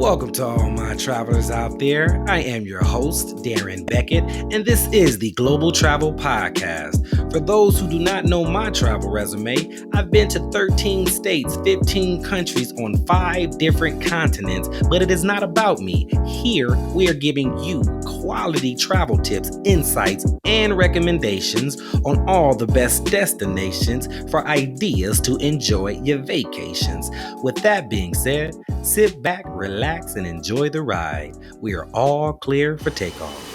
Welcome to all my travelers out there. I am your host, Darren Beckett, and this is the Global Travel Podcast. For those who do not know my travel resume, I've been to 13 states, 15 countries on 5 different continents, but it is not about me. Here, we are giving you quality travel tips, insights, and recommendations on all the best destinations for ideas to enjoy your vacations. With that being said, sit back, relax, and enjoy the ride. We are all clear for takeoff.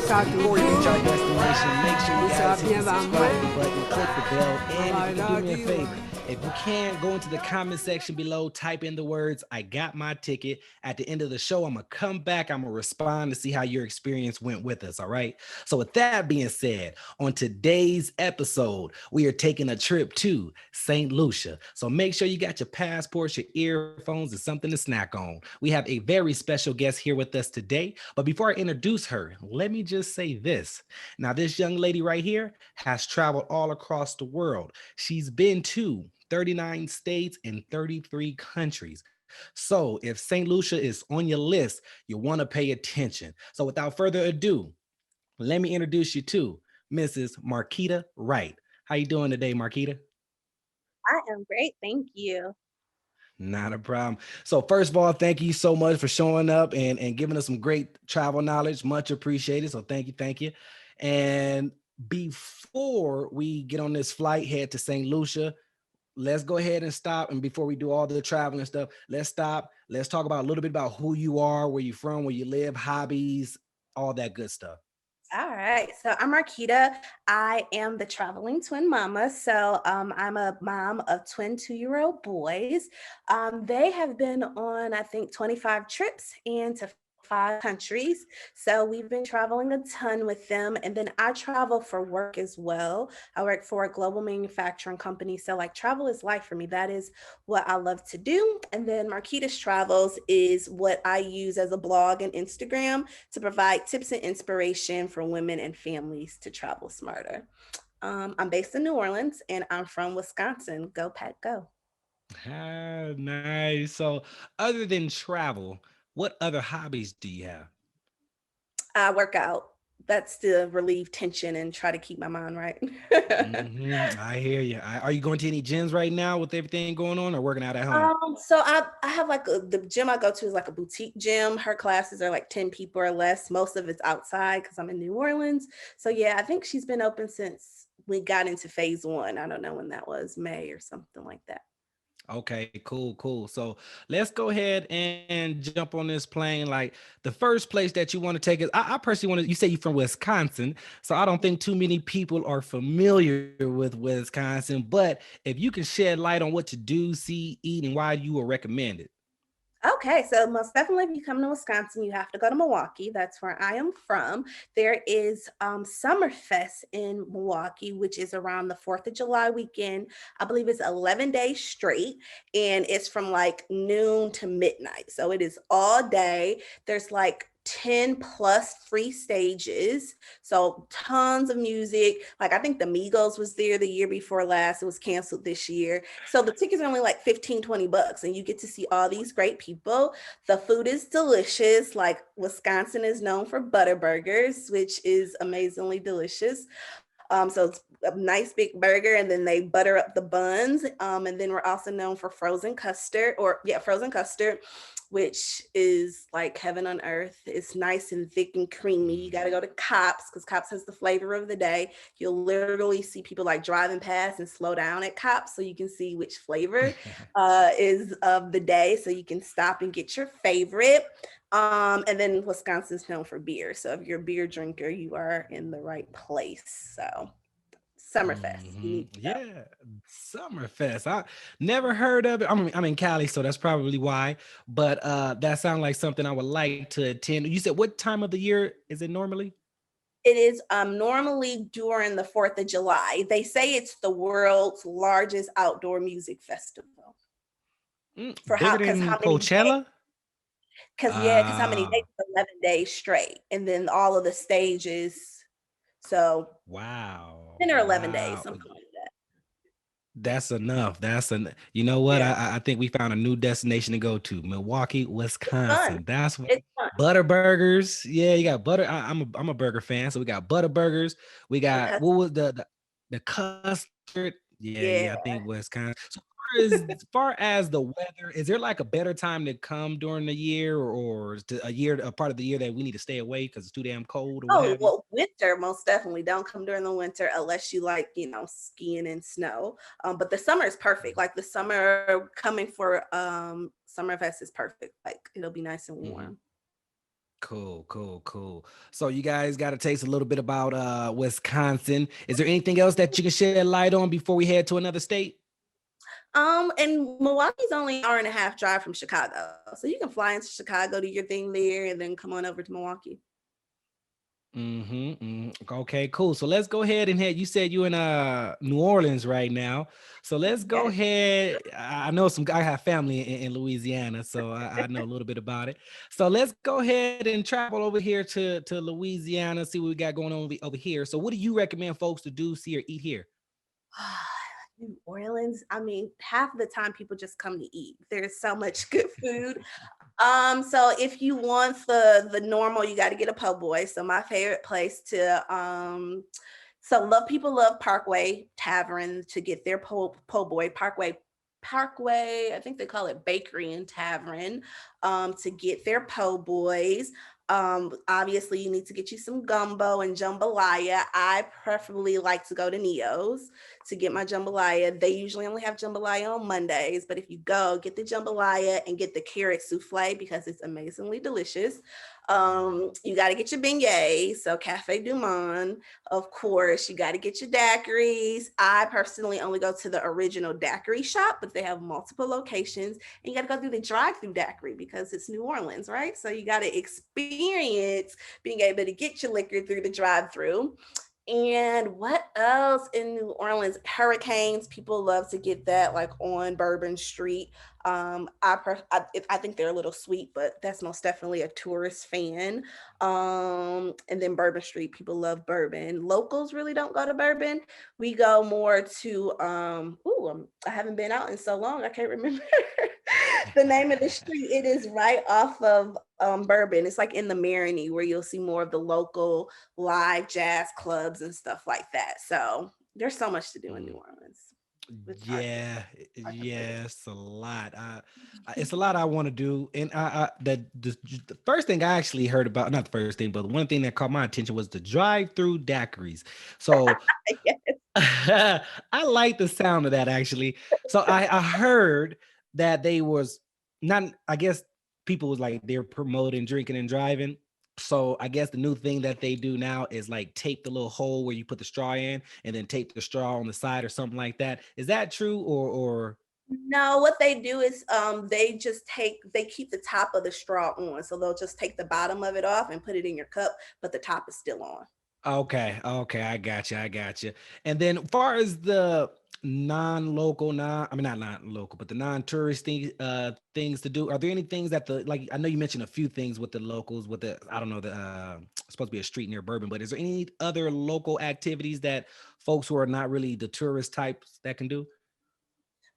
Before you reach our destination, make sure you guys hit the subscribe button, click the bell, and if you can do me a favor, if you can, go into the comment section below, type in the words, "I got my ticket." At the end of the show, I'm going to come back, I'm going to respond to see how your experience went with us, all right? So with that being said, on today's episode, we are taking a trip to St. Lucia. So make sure you got your passports, your earphones, and something to snack on. We have a very special guest here with us today, but before I introduce her, let me just say this. Now, this young lady right here has traveled all across the world. She's been to 39 states and 33 countries. So if St. Lucia is on your list, you want to pay attention. So without further ado, let me introduce you to Mrs. Marquita Wright. How you doing today, Marquita? I am great, thank you. Not a problem. So first of all, thank you so much for showing up and giving us some great travel knowledge. Much appreciated. So thank you, thank you. And before we get on this flight, head to St. Lucia, let's go ahead and stop. And before we do all the traveling stuff, let's stop. Let's talk about a little bit about who you are, where you're from, where you live, hobbies, all that good stuff. All right, so I'm Marquita. I am the traveling twin mama. I'm a mom of twin 2-year-old boys. They have been on, I think, 25 trips and to 5 countries. So we've been traveling a ton with them. And then I travel for work as well. I work for a global manufacturing company. So, like, travel is life for me. That is what I love to do. And then Marquita's Travels is what I use as a blog and Instagram to provide tips and inspiration for women and families to travel smarter. I'm based in New Orleans and I'm from Wisconsin. Go, Pack, go. Ah, nice. So other than travel, what other hobbies do you have? I work out. That's to relieve tension and try to keep my mind right. I hear you. Are you going to any gyms right now with everything going on or working out at home? So I have like the gym I go to is like a boutique gym. Her classes are like 10 people or less. Most of it's outside because I'm in New Orleans. So yeah, I think she's been open since we got into phase 1. I don't know when that was, May or something like that. Okay, cool, cool. So let's go ahead and jump on this plane. Like the first place that you want to take is, I personally want to, you say you're from Wisconsin. So I don't think too many people are familiar with Wisconsin, but if you can shed light on what to do, see, eat, and why you will recommend it. Okay, so most definitely, if you come to Wisconsin, you have to go to Milwaukee. That's where I am from. There is Summerfest in Milwaukee, which is around the 4th of July weekend. I believe it's 11 days straight, and it's from like noon to midnight. So it is all day. There's like 10 plus free stages. So tons of music. Like I think the Migos was there the year before last. It was canceled this year. So the tickets are only like 15, $20 and you get to see all these great people. The food is delicious. Like Wisconsin is known for butter burgers, which is amazingly delicious. So it's a nice big burger, and then they butter up the buns. And then we're also known for frozen custard, which is like heaven on earth. It's nice and thick and creamy. You got to go to Cops because Cops has the flavor of the day. You'll literally see people like driving past and slow down at Cops so you can see which flavor is of the day. So you can stop and get your favorite. And then Wisconsin's known for beer. So if you're a beer drinker, you are in the right place. So Summerfest, you need to go. Yeah, Summerfest. I never heard of it. I'm in Cali, so that's probably why. But that sounds like something I would like to attend. You said what time of the year is it normally? It is normally during the 4th of July. They say it's the world's largest outdoor music festival. For Bigger how than many days? Coachella? Because how many days? Ah, 11 days straight. And then all of the stages. So Wow. 10 or 11 days, Wow. something like that. That's enough. You know what? Yeah, I think we found a new destination to go to, Milwaukee, it's fun. Wisconsin. That's what It's fun. Butter Burgers. Yeah, you got butter. I'm a burger fan, so we got Butter Burgers. We The got cus what was the custard? Yeah, Yeah. yeah. I think Wisconsin. So far as the weather, is there like a better time to come during the year, or is a part of the year that we need to stay away because it's too damn cold or what Oh, have you? well, winter, most definitely. Don't come during the winter unless you like, skiing and snow. But the summer is perfect. Like the summer coming for Summerfest is perfect. Like it'll be nice and Mhm. warm. Cool, cool, cool. So you guys got to taste a little bit about Wisconsin. Is there anything else that you can shed light on before we head to another state? And Milwaukee's only an hour and a half drive from Chicago. So you can fly into Chicago, do your thing there, and then come on over to Milwaukee. Okay, cool. So let's go ahead and head. You said you in New Orleans right now. So let's go Yes. ahead. I know I have family in Louisiana, so I know a little bit about it. So let's go ahead and travel over here to Louisiana, see what we got going on over here. So what do you recommend folks to do, see, or eat here? New Orleans, I mean, half of the time people just come to eat. There's so much good food. So if you want the normal, you got to get a po' boy. So my favorite place to so love people love Parkway Tavern to get their po' boy. Parkway, I think they call it Bakery and Tavern, to get their po' boys. Obviously, you need to get you some gumbo and jambalaya. I preferably like to go to Neo's to get my jambalaya. They usually only have jambalaya on Mondays, but if you go, get the jambalaya and get the carrot souffle because it's amazingly delicious. You got to get your beignets, so Cafe Du Monde, of course. You got to get your daiquiris. I personally only go to the original daiquiri shop, but they have multiple locations. And you got to go through the drive-through daiquiri because it's New Orleans, right? So you got to experience being able to get your liquor through the drive-through. And what else in New Orleans? Hurricanes. People love to get that like on Bourbon Street. I think they're a little sweet, but that's most definitely a tourist fan. And then Bourbon Street, people love bourbon. Locals really don't go to Bourbon. We go more to I haven't been out in so long, I can't remember the name of the street. It is right off of Bourbon. It's like in the Marigny where you'll see more of the local live jazz clubs and stuff like that. So there's so much to do in New Orleans. It's Yeah, hard to put it. yeah, it's a lot. It's a lot I want to do, and the first thing I actually heard about, not the first thing, but the one thing that caught my attention was the drive-through daiquiris. So Yes. I like the sound of that actually. So I heard that they was not. I guess people was like they're promoting drinking and driving. So I guess the new thing that they do now is like tape the little hole where you put the straw in, and then tape the straw on the side or something like that. Is that true or? No, what they do is they keep the top of the straw on. So they'll just take the bottom of it off and put it in your cup, but the top is still on. Okay, okay, I got you, I got you. And then, far as the non-local, non, I mean not non-local, but the non-touristy things to do, are there any things that the like? I know you mentioned a few things with the locals, with the I don't know the supposed to be a street near Bourbon, but is there any other local activities that folks who are not really the tourist types that can do?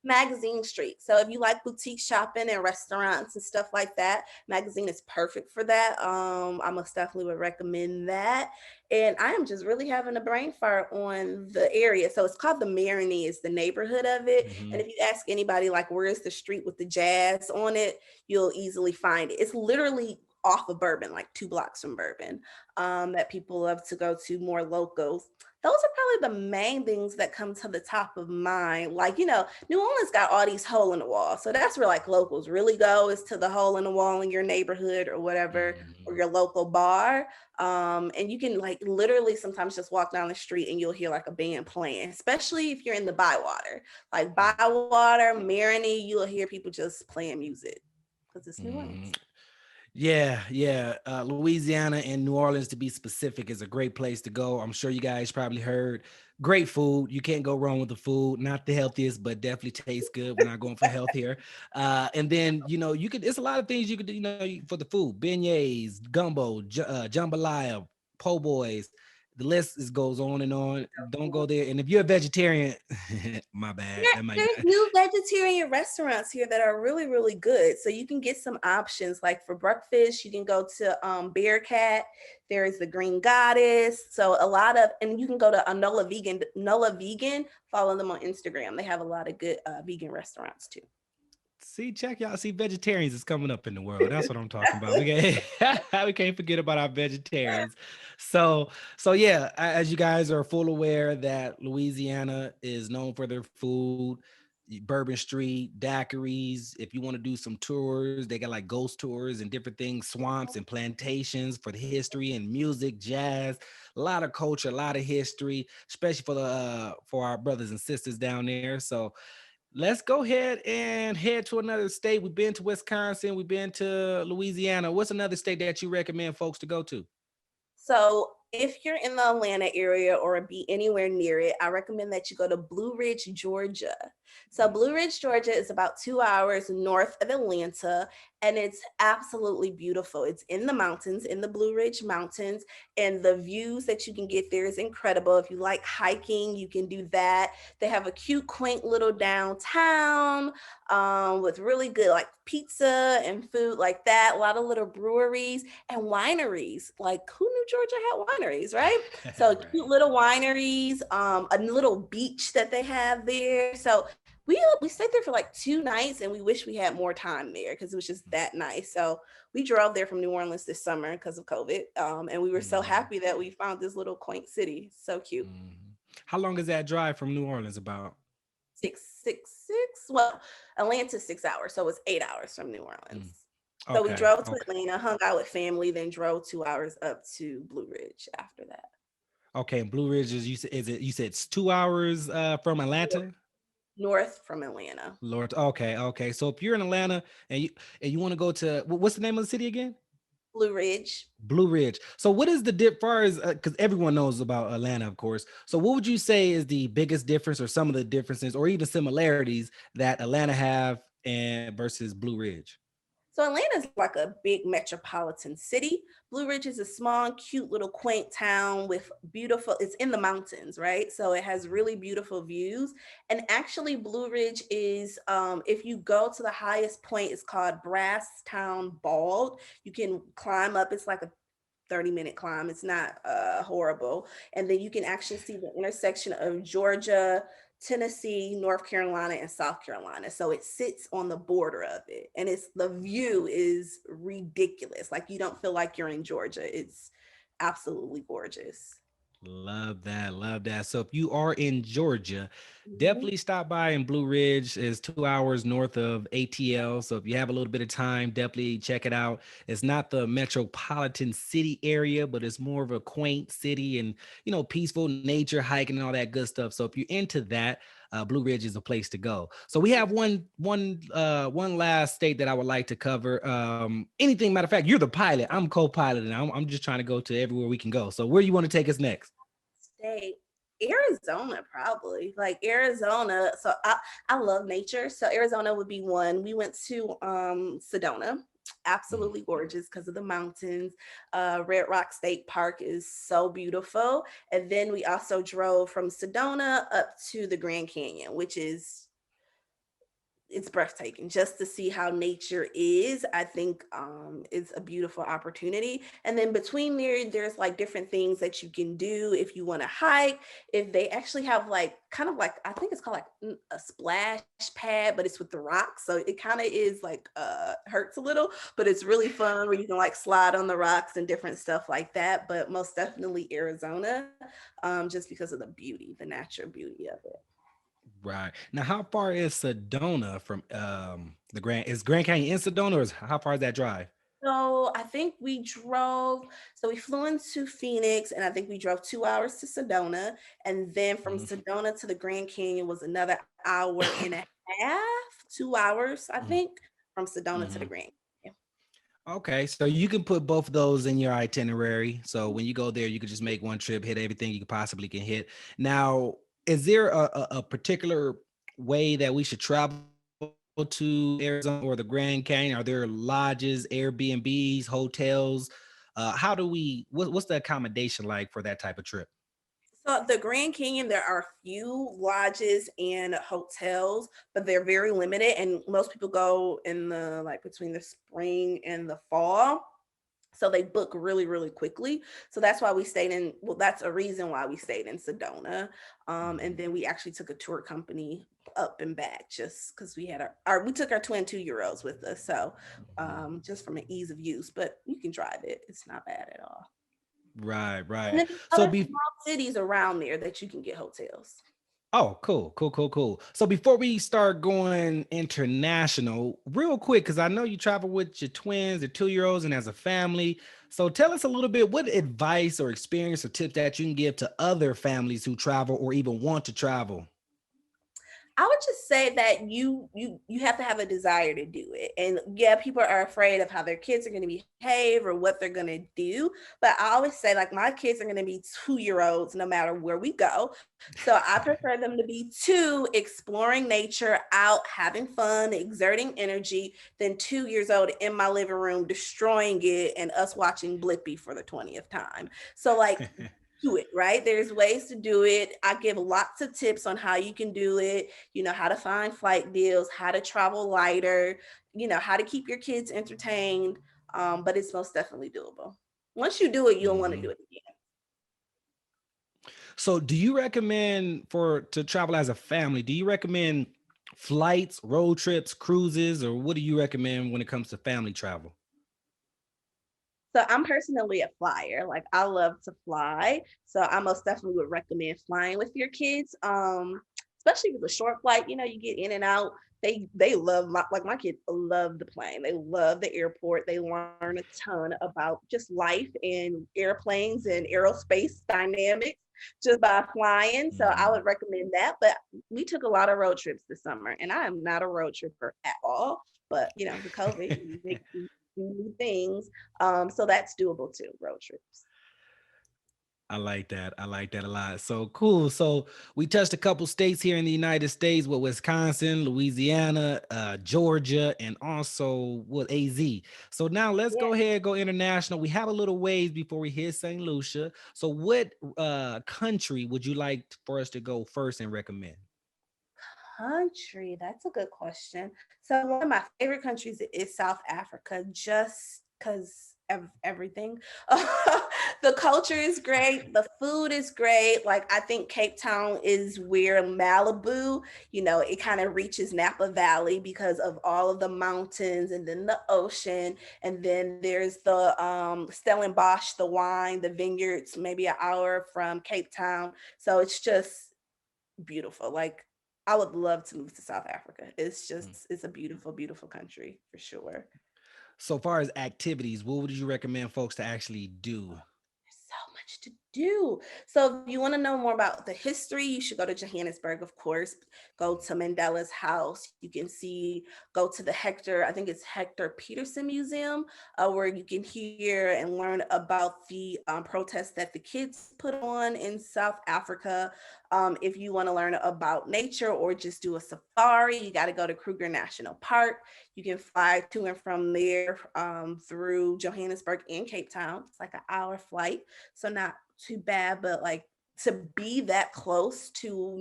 Magazine Street. So if you like boutique shopping and restaurants and stuff like that, Magazine is perfect for that. I most definitely would recommend that. And I am just really having a brain fart on the area. So it's called the Marigny, is the neighborhood of it. And Hmm. if you ask anybody like where is the street with the jazz on it, you'll easily find it. It's literally off of Bourbon, like 2 blocks from Bourbon, that people love to go to, more locals. Those are probably the main things that come to the top of mind. Like, New Orleans got all these hole in the wall. So that's where like locals really go, is to the hole in the wall in your neighborhood or whatever, or Hmm. your local bar. And you can like literally sometimes just walk down the street and you'll hear like a band playing, especially if you're in the Bywater. Like Bywater, Marigny, you'll hear people just playing music because it's New Hmm. Orleans. Yeah, yeah. Louisiana and New Orleans, to be specific, is a great place to go. I'm sure you guys probably heard great food. You can't go wrong with the food. Not the healthiest, but definitely tastes good. We're not going for health here. And then, you could, it's a lot of things you could do, for the food: beignets, gumbo, jambalaya, po' boys. the list goes on and on. Don't go there. And if you're a vegetarian, my bad. That might There's be. new vegetarian restaurants here that are really, really good. So you can get some options. Like for breakfast, you can go to Bearcat. There is the Green Goddess. So a lot of, and you can go to Nola Vegan. Nola Vegan. Follow them on Instagram. They have a lot of good vegan restaurants too. See, check y'all. See, vegetarians is coming up in the world. That's what I'm talking about. We can't forget about our vegetarians. So yeah, as you guys are full aware that Louisiana is known for their food, Bourbon Street, daiquiris. If you want to do some tours, they got like ghost tours and different things, swamps and plantations for the history and music, jazz, a lot of culture, a lot of history, especially for our brothers and sisters down there. So let's go ahead and head to another state. We've been to Wisconsin. We've been to Louisiana. What's another state that you recommend folks to go to? So if you're in the Atlanta area or be anywhere near it, I recommend that you go to Blue Ridge, Georgia. So Blue Ridge, Georgia is about 2 hours north of Atlanta, and it's absolutely beautiful. It's in the mountains, in the Blue Ridge Mountains, and the views that you can get there is incredible. If you like hiking, you can do that. They have a cute, quaint little downtown with really good like pizza and food like that. A lot of little breweries and wineries. Like who knew Georgia had wineries, right? So Right. cute little wineries, a little beach that they have there. So we stayed there for like 2 nights, and we wish we had more time there because it was just that nice. So we drove there from New Orleans this summer because of COVID, and we were so Mhm, happy that we found this little quaint city. So cute. mhm. How long is that drive from New Orleans about? Six. Well, Atlanta's 6 hours, so it's 8 hours from New Mm, Orleans. So we okay, drove to okay, Atlanta, hung out with family, then drove 2 hours up to Blue Ridge after that. okay. And Blue Ridge you said it's 2 hours from Atlanta? North from Atlanta. Lord, okay, okay. So if you're in Atlanta and you want to go to what's the name of the city again? Blue Ridge. Blue Ridge. So what is the far as because everyone knows about Atlanta, of course. So what would you say is the biggest difference or some of the differences or even similarities that Atlanta have and versus Blue Ridge? So Atlanta is like a big metropolitan city. Blue Ridge is a small, cute little quaint town with beautiful, it's in the mountains, right? So it has really beautiful views. And actually Blue Ridge is, if you go to the highest point, it's called Brass Town Bald. You can climb up, it's like a 30-minute climb. It's not horrible. And then you can actually see the intersection of Georgia, Tennessee, North Carolina, and South Carolina. So it sits on the border of it. And it's the view is ridiculous. Like you don't feel like you're in Georgia. It's absolutely gorgeous. Love that. Love that. So if you are in Georgia, Mhm. definitely stop by in Blue Ridge. Is 2 hours north of ATL. So if you have a little bit of time, definitely check it out. It's not the metropolitan city area, but it's more of a quaint city and peaceful nature, hiking and all that good stuff. So if you're into that, Blue Ridge is a place to go. So we have one last state that I would like to cover. Anything, matter of fact, you're the pilot. I'm co-pilot, and I'm just trying to go to everywhere we can go. So where you want to take us next? State. Arizona, probably like Arizona. So I love nature. So Arizona would be one. We went to Sedona, Mm. absolutely gorgeous because of the mountains. Red Rock State Park is so beautiful. And then we also drove from Sedona up to the Grand Canyon, which is it's breathtaking just to see how nature is. I think it's a beautiful opportunity. And then between there's like different things that you can do if you want to hike. If they actually have like kind of like I think it's called like a splash pad, but it's with the rocks, so it kind of is like hurts a little, but it's really fun where you can like slide on the rocks and different stuff like that. But most definitely Arizona, just because of the beauty, the natural beauty of it. Right. Now, how far is Sedona from the Grand? Is Grand Canyon in Sedona, or how far is that drive? So I think we drove, so we flew into Phoenix and I think we drove 2 hours to Sedona. And then from Mhm, Sedona to the Grand Canyon was another hour and a half, 2 hours, I mhm, think, from Sedona to the mhm. Grand Canyon. Okay, so you can put both of those in your itinerary. So when you go there, you can just make one trip, hit everything you possibly can hit. Now, is there a particular way that we should travel to Arizona or the Grand Canyon? Are there lodges, Airbnbs, hotels, How do we? What's the accommodation like for that type of trip? So the Grand Canyon, there are a few lodges and hotels, but they're very limited. And most people go in the like between the spring and the fall. So they book really, really quickly. So that's why we stayed in, well, that's a reason why we stayed in Sedona. And Mhm. then we actually took a tour company up and back just because we had our we took our twin 2 year olds with us. So just from an ease of use, but you can drive it. It's not bad at all. Right, And right. then there's So other be small cities around there that you can get hotels. Oh, cool, cool, cool, cool. So before we start going international, real quick, because I know you travel with your twins, the 2 year olds, and as a family. So tell us a little bit what advice or experience or tips that you can give to other families who travel or even want to travel. I would just say that you have to have a desire to do it. And yeah, people are afraid of how their kids are going to behave or what they're going to do. But I always say like my kids are going to be 2 year olds no matter where we go. So I prefer them to be two exploring nature, out having fun, exerting energy, than 2 years old in my living room destroying it and us watching Blippy for the 20th time. So like do it, right? There's ways to do it. I give lots of tips on how you can do it, how to find flight deals, how to travel lighter, how to keep your kids entertained. But it's most definitely doable. Once you do it, you'll want to do Mhm. it again. So do you recommend for to travel as a family? Do you recommend flights, road trips, cruises, or what do you recommend when it comes to family travel? So I'm personally a flyer. Like I love to fly. So I most definitely would recommend flying with your kids. Especially with a short flight, you get in and out. They love my kids love the plane. They love the airport. They learn a ton about just life and airplanes and aerospace dynamics just by flying. So I Mhm. would recommend that. But we took a lot of road trips this summer, and I am not a road tripper at all. But with COVID, you make new things. So that's doable too, road trips. I like that. I like that a lot. So cool. So we touched a couple states here in the United States with Wisconsin, Louisiana, Georgia, and also with AZ. So now let's Yeah. go ahead, go international. We have a little ways before we hit St. Lucia. So what country would you like for us to go first and recommend? Country, that's a good question. So one of my favorite countries is South Africa, just because of everything. The culture is great, the food is great. Like I think Cape Town is where Malibu, it kind of reaches Napa Valley because of all of the mountains and then the ocean. And then there's the Stellenbosch, the wine, the vineyards, maybe an hour from Cape Town. So it's just beautiful. Like I would love to move to South Africa. It's a beautiful, beautiful country for sure. So far as activities, what would you recommend folks to actually do? There's so much to do. So if you want to know more about the history, you should go to Johannesburg, of course. Go to Mandela's house. You can go to the I think it's Hector Peterson Museum, where you can hear and learn about the protests that the kids put on in South Africa. If you want to learn about nature or just do a safari, you got to go to Kruger National Park. You can fly to and from there through Johannesburg and Cape Town. It's like an hour flight, so not too bad, but like to be that close to,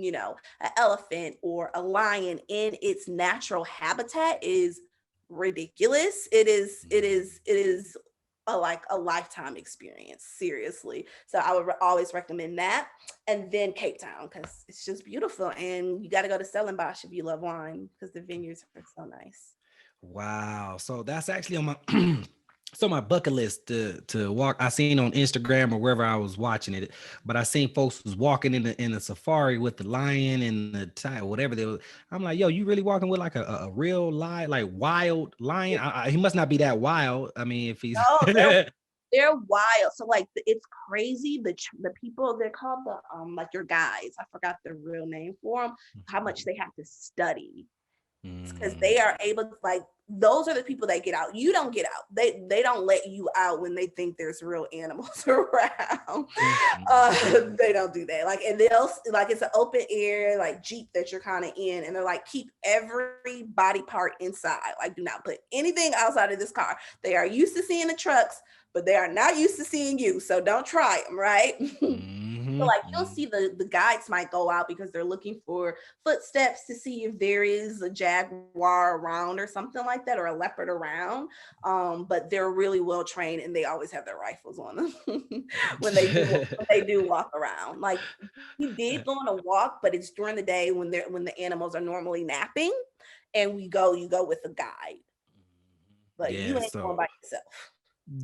an elephant or a lion in its natural habitat is ridiculous. It is like a lifetime experience, seriously. So I would always recommend that. And then Cape Town, because it's just beautiful. And you got to go to Stellenbosch if you love wine, because the vineyards are so nice. Wow. So that's actually on my so my bucket list to walk. I seen on Instagram or wherever I was watching it, but I seen folks was walking in the safari with the lion and the tiger, whatever they was. I'm like, yo, you really walking with like a real lion, like wild lion? He must not be that wild. I mean, if he's No, they're wild. So like it's crazy. The people, they're called the like your guides. I forgot the real name for them. How much they have to study because Mhm, they are able to, like, those are the people that get out. You don't get out. They don't let you out when they think there's real animals around. mhm. They don't do that. Like, and they'll like it's an open air like Jeep that you're kind of in, and they're like, keep every body part inside. Like, do not put anything outside of this car. They are used to seeing the trucks, but they are not used to seeing you. So don't try them, right? So like you'll Mm-hmm. see the guides might go out because they're looking for footsteps to see if there is a jaguar around or something like that, or a leopard around. But they're really well trained and they always have their rifles on them when they do walk around. Like we did go on a walk, but it's during the day when the animals are normally napping, and you go with a guide, but you Yeah, ain't going so by yourself.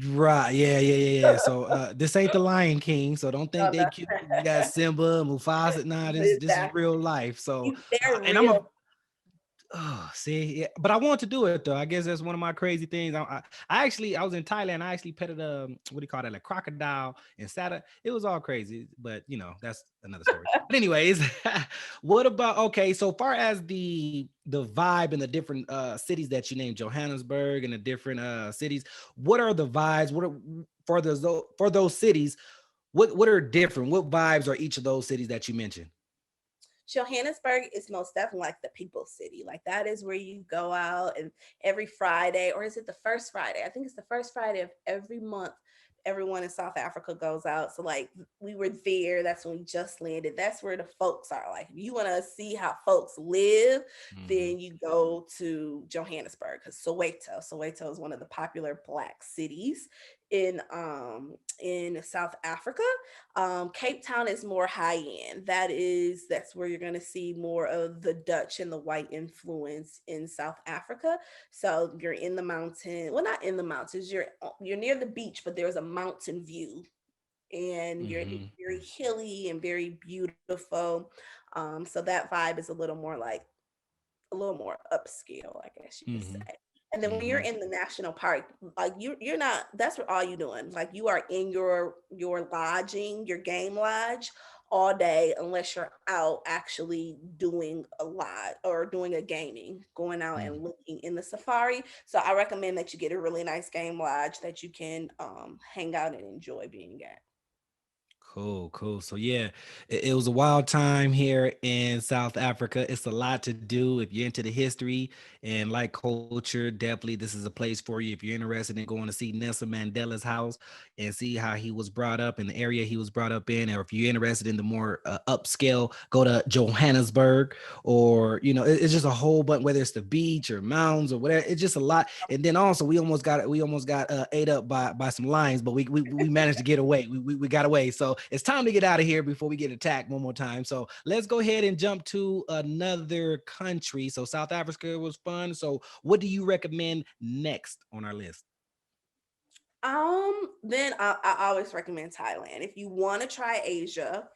right, yeah. So this ain't the Lion King, so don't think No, they cute. You got Simba, Mufasa. Nah, this is exactly. real life. So They're and I'm a real. oh, see, yeah, but I want to do it though. I guess that's one of my crazy things. I actually I was in Thailand. I actually petted a what do you call that, like crocodile and sat. It was all crazy, but you know that's another story. But anyways, what about okay? So far as the vibe in the different cities that you named, Johannesburg and the different cities, what are the vibes? What are for those cities? What are different? What vibes are each of those cities that you mentioned? Johannesburg is most definitely like the people city. Like that is where you go out, and every Friday, or is it the first Friday? I think it's the first Friday of every month. Everyone in South Africa goes out. So like we were there. That's when we just landed. That's where the folks are. Like if you want to see how folks live, Mhm. then you go to Johannesburg, because Soweto is one of the popular black cities in South Africa. Cape Town is more high end. That's where you're going to see more of the Dutch and the white influence in South Africa. So you're in the mountain. Well, not in the mountains. You're near the beach, but there's a mountain view, and it's Mhm. very hilly and very beautiful. So that vibe is a little more upscale, I guess you could Mhm. say. And then when you're Mhm. in the national park, like you're not, that's what all you're doing. Like you are in your lodging, your game lodge all day, unless you're out actually doing a lot or doing a gaming, going out and Mhm. looking in the safari. So I recommend that you get a really nice game lodge that you can hang out and enjoy being at. Cool, cool. So yeah, it was a wild time here in South Africa. It's a lot to do if you're into the history and like culture. Definitely, this is a place for you if you're interested in going to see Nelson Mandela's house and see how he was brought up in the area he was brought up in, or if you're interested in the more upscale, go to Johannesburg, or you know, it's just a whole bunch. Whether it's the beach or mountains or whatever, it's just a lot. And then also, we almost got ate up by some lions, but we managed to get away. We got away. So it's time to get out of here before we get attacked one more time. So let's go ahead and jump to another country. So South Africa was fun. So what do you recommend next on our list? Then I always recommend Thailand. If you want to try Asia,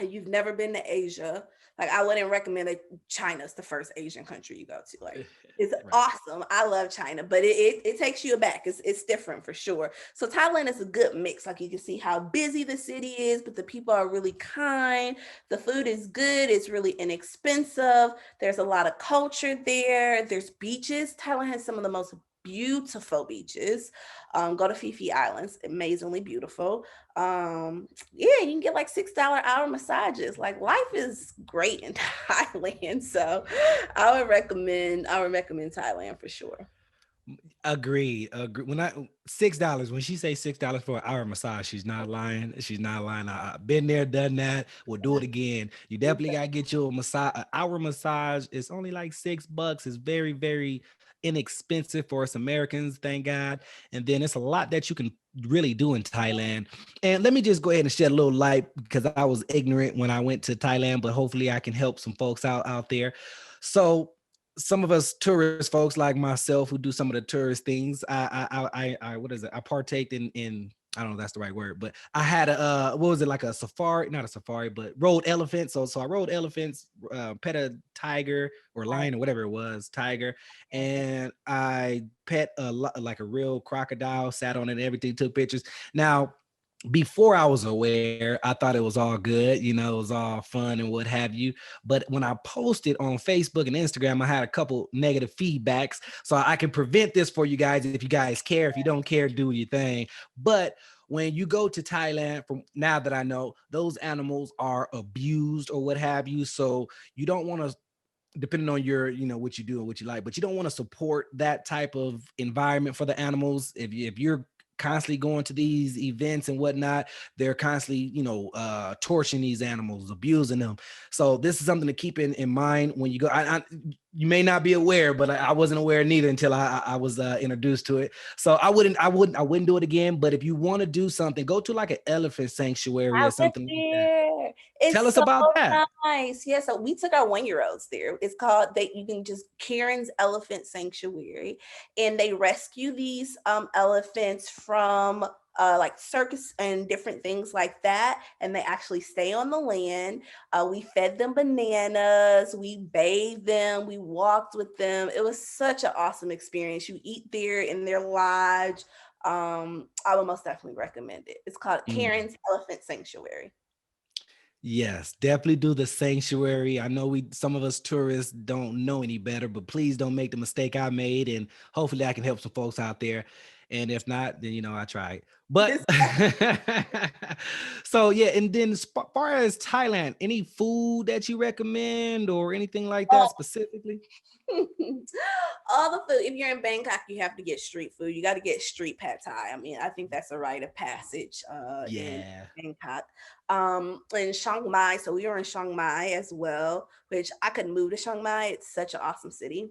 and you've never been to Asia, like I wouldn't recommend that. China's the first Asian country you go to. Like it's Right. awesome. I love China, but it takes you aback. It's different for sure. So Thailand is a good mix. Like you can see how busy the city is, but the people are really kind. The food is good. It's really inexpensive. There's a lot of culture there. There's beaches. Thailand has some of the most beautiful beaches. Go to Phi Islands, amazingly beautiful. Yeah, you can get like $6 hour massages. Like life is great in Thailand. So I would recommend Thailand for sure. Agreed. Agree. When I $6, when she say $6 for an hour massage, she's not lying. She's not lying. I've been there, done that. We'll do it again. You definitely gotta get you a massage. An hour massage. It's only like $6. It's very, very inexpensive for us Americans, thank God. And then it's a lot that you can really do in Thailand. And let me just go ahead and shed a little light because I was ignorant when I went to Thailand, but hopefully I can help some folks out there. So some of us tourist folks like myself who do some of the tourist things, I what is it? I partaked in I don't know if that's the right word, but I had a what was it, like a safari, not a safari, but rode elephants. So I rode elephants, pet a tiger or lion or whatever it was, tiger, and I pet like a real crocodile, sat on it and everything, took pictures. Now before I was aware, I thought it was all good, you know, it was all fun and what have you. But when I posted on Facebook and Instagram, I had a couple negative feedbacks. So I can prevent this for you guys if you guys care. If you don't care, do your thing. But when you go to Thailand, from now that I know, those animals are abused or what have you. So you don't want to, depending on your, you know, what you do and what you like, but you don't want to support that type of environment for the animals. If you're constantly going to these events and whatnot. They're constantly, torturing these animals, abusing them. So this is something to keep in mind when you go. You may not be aware, but I wasn't aware neither until I was introduced to it. So I wouldn't do it again. But if you want to do something, go to like an elephant sanctuary I or went something like that. there. Tell It's us so about that. nice. Yeah, so we took our 1-year-olds there. It's called they you can just Karen's Elephant Sanctuary, and they rescue these elephants from like circus and different things like that, and they actually stay on the land. We fed them bananas, we bathed them, we walked with them. It was such an awesome experience. You eat there in their lodge. I would most definitely recommend it. It's called Mm. Karen's Elephant Sanctuary. Yes, definitely do the sanctuary. I know some of us tourists don't know any better, but please don't make the mistake I made. And hopefully I can help some folks out there. And if not, then I tried. But This so yeah, and then as far as Thailand, any food that you recommend or anything like that specifically? all the food. If you're in Bangkok, you have to get street food. You got to get street pad thai. I mean, I think that's a rite of passage in Yeah. Bangkok. In Chiang Mai, so we were in Chiang Mai as well, which I couldn't move to Chiang Mai. It's such an awesome city.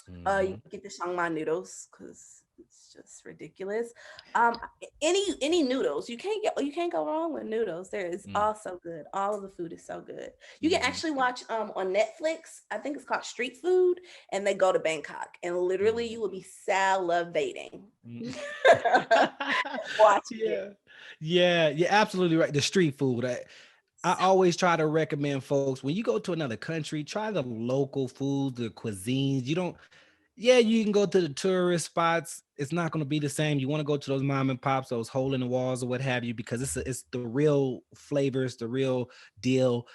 You Hmm. can get the Chiang Mai noodles because it's just ridiculous. Um, any noodles, you can't go wrong with noodles. There is all so good. All of the food is so good. You can Hmm. actually watch on Netflix. I think it's called Street Food, and they go to Bangkok, and literally you will be salivating Mm. watching it. Yeah. Yeah, you're absolutely right. The street food. I So always try to recommend folks when you go to another country, try the local food, the cuisines. You don't, yeah, you can go to the tourist spots. It's not going to be the same. You want to go to those mom and pops, those hole in the walls or what have you, because it's the real flavors, the real deal.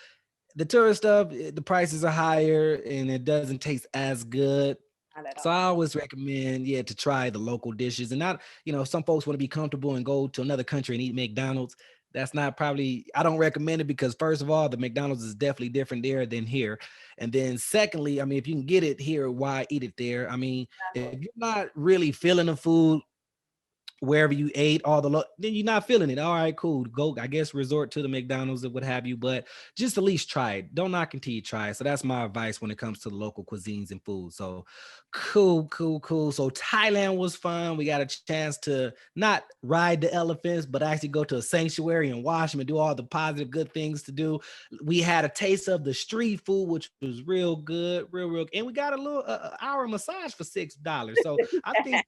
The tourist stuff, the prices are higher and it doesn't taste as good. not at So I all. always recommend, yeah, to try the local dishes and not, some folks want to be comfortable and go to another country and eat McDonald's. That's not probably, I don't recommend it because first of all, the McDonald's is definitely different there than here. And then secondly, I mean, if you can get it here, why eat it there? I mean, if you're not really feeling the food, wherever you ate then you're not feeling it. All right, cool. Go, I guess, resort to the McDonald's or what have you, but just at least try it. Don't knock until you try it. So that's my advice when it comes to the local cuisines and food. So cool, cool, cool. So Thailand was fun. We got a chance to not ride the elephants, but actually go to a sanctuary and watch them and do all the positive good things to do. We had a taste of the street food, which was real good, real, and we got a little hour massage for $6. So I think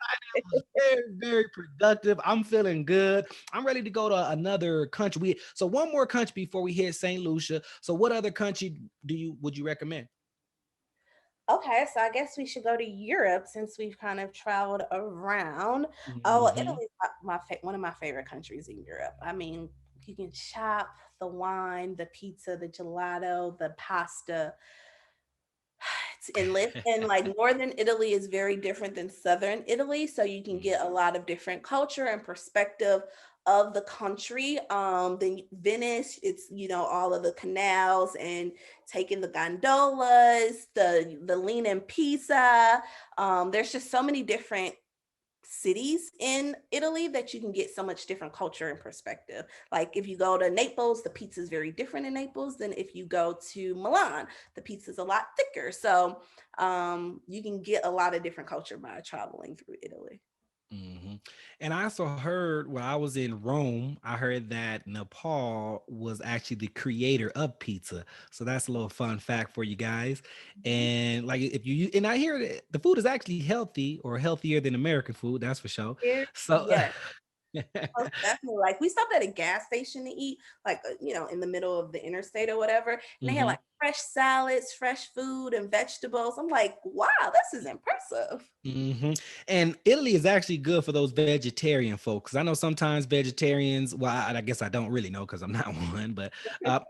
was very, very productive. I'm feeling good. I'm ready to go to another country. So one more country before we hit St. Lucia. So what other country would you recommend? Okay, so I guess we should go to Europe since we've kind of traveled around. Oh, well, Hmm. Italy's one of my favorite countries in Europe. I mean, you can shop the wine, the pizza, the gelato, the pasta. And live in like northern Italy is very different than southern Italy, so you can get a lot of different culture and perspective of the country. Then Venice, it's all of the canals and taking the gondolas, the lean in Pisa. There's just so many different cities in Italy that you can get so much different culture and perspective. Like if you go to Naples, the pizza is very different in Naples than if you go to Milan. The pizza is a lot thicker. So you can get a lot of different culture by traveling through Italy. Hmm. And I also heard when I was in Rome, I heard that Nepal was actually the creator of pizza. So that's a little fun fact for you guys. Mhm. And like if and I hear that the food is actually healthy or healthier than American food, that's for sure. So Yes, most definitely. Like we stopped at a gas station to eat, like in the middle of the interstate or whatever, and they had Mhm. like fresh salads, fresh food, and vegetables. I'm like, wow, this is impressive. Hmm. And Italy is actually good for those vegetarian folks. I know sometimes vegetarians, well, I guess I don't really know because I'm not one, but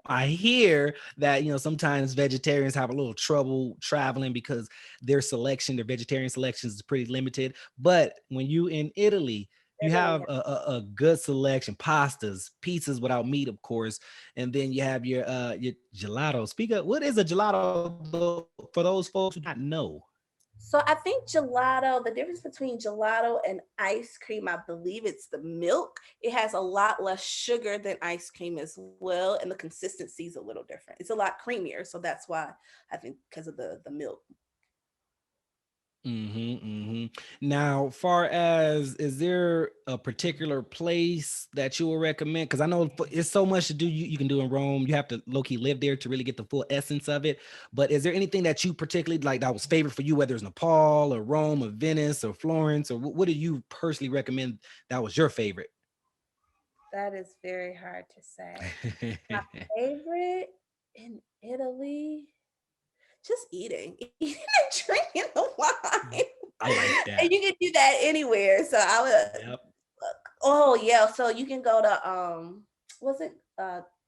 I hear that, sometimes vegetarians have a little trouble traveling because their vegetarian selections is pretty limited. But when you in Italy, you It really have a good selection, pastas, pizzas without meat, of course, and then you have your gelato. Speak of what is a gelato though, for those folks who do not know? So I think gelato, the difference between gelato and ice cream, I believe it's the milk. It has a lot less sugar than ice cream as well, and the consistency is a little different. It's a lot creamier, so that's why I think because of the milk. Now, far as is there a particular place that you will recommend? Because I know it's so much to do. You can do in Rome. You have to low key live there to really get the full essence of it. But is there anything that you particularly like that was favorite for you, whether it's Nepal or Rome or Venice or Florence, or what do you personally recommend that was your favorite? That is very hard to say. My favorite in Italy, just eating, eating and drinking the wine. I like And that. you can do that anywhere. So I would Yep. oh yeah, so you can go to was it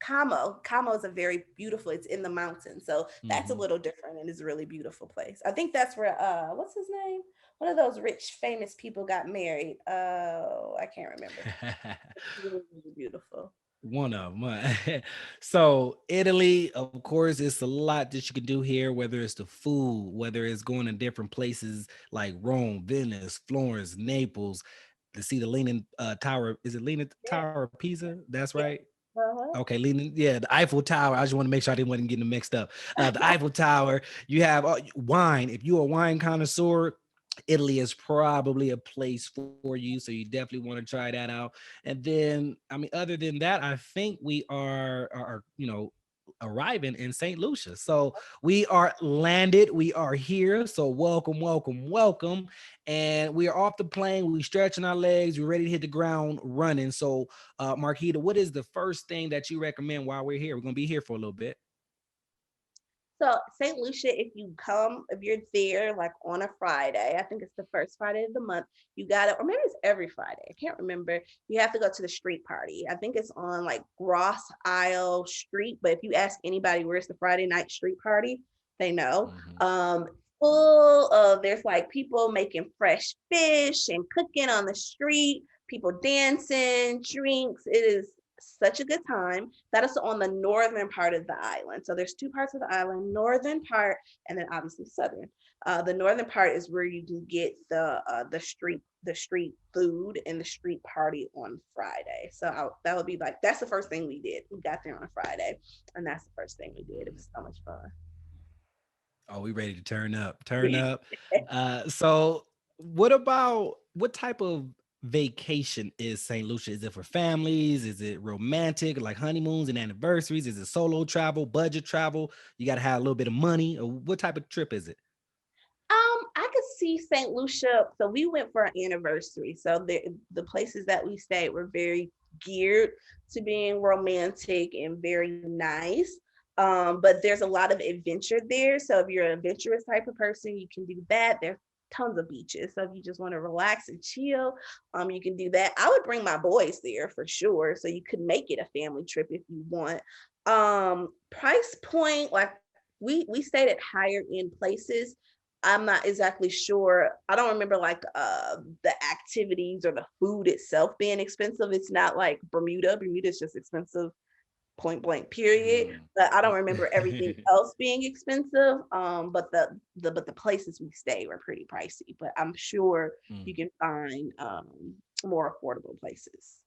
Camo. Camo is a very beautiful, it's in the mountains. So that's a Mhm. little different and is a really beautiful place. I think that's where what's his name? One of those rich famous people got married. I can't remember. It's really, really beautiful. One of them. So Italy, of course, it's a lot that you can do here, whether it's the food, whether it's going to different places like Rome, Venice, Florence, Naples, to see the Leaning Tower. Is it Leaning Yeah. Tower of Pisa? That's Yeah. right. Uh-huh. Okay, leaning, yeah, the Eiffel Tower. I just want to make sure I didn't want to get them mixed up. The Eiffel Tower. You have wine. If you're a wine connoisseur, Italy is probably a place for you. So you definitely want to try that out. And then, I mean, other than that, I think we are arriving in St. Lucia. So we are landed. We are here. So welcome, welcome, welcome. And we are off the plane. We stretching our legs. We're ready to hit the ground running. So Marquita, what is the first thing that you recommend while we're here? We're gonna be here for a little bit. So St. Lucia, if you come, if you're there like on a Friday, I think it's the first Friday of the month, you got it, or maybe it's every Friday. I can't remember. You have to go to the street party. I think it's on like Ross Isle Street. But if you ask anybody where's the Friday night street party, they know. Mhm. Um, Full of there's like people making fresh fish and cooking on the street, people dancing, drinks. It is such a good time. That is on the northern part of the island. So there's two parts of the island, northern part and then obviously southern. The northern part is where you can get the street food and the street party on Friday. So that would be like that's the first thing we did. We got there on a Friday, and that's the first thing we did. It was so much fun. Oh, we ready to turn up, turn up. So what type of vacation is St. Lucia? Is it for families? Is it romantic, like honeymoons and anniversaries? Is it solo travel, budget travel? You got to have a little bit of money. Or what type of trip is it? I could see St. Lucia. So we went for an anniversary. So the places that we stayed were very geared to being romantic and very nice. But there's a lot of adventure there. So if you're an adventurous type of person, you can do that. There's tons of beaches. So if you just want to relax and chill, you can do that. I would bring my boys there for sure. So you could make it a family trip if you want. Price point, like we stayed at higher end places. I'm not exactly sure. I don't remember like the activities or the food itself being expensive. It's not like Bermuda. Bermuda is just expensive, point blank, period. Mm. But I don't remember everything else being expensive. But the places we stay were pretty pricey. But I'm sure you Mm. can find more affordable places.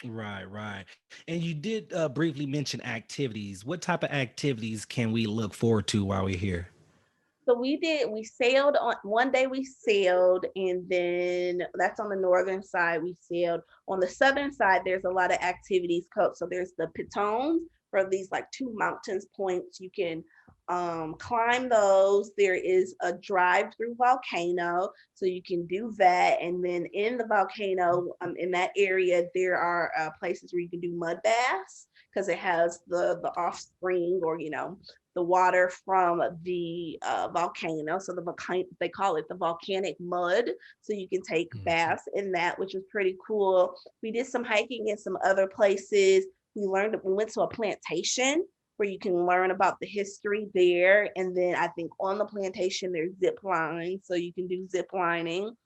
Right, right. And you did briefly mention activities. What type of activities can we look forward to while we're here? So we sailed on one day we sailed, and then that's on the northern side. We sailed on the southern side. There's a lot of activities. So there's the pitons for these like two mountains points. You can climb those. There is a drive through volcano, so you can do that. And then in the volcano, in that area, there are places where you can do mud baths because it has the offspring or the water from the volcano. So they call it the volcanic mud. So you can take Mhm. baths in that, which was pretty cool. We did some hiking in some other places. We went to a plantation where you can learn about the history there. And then I think on the plantation there's zip lines, so you can do zip lining.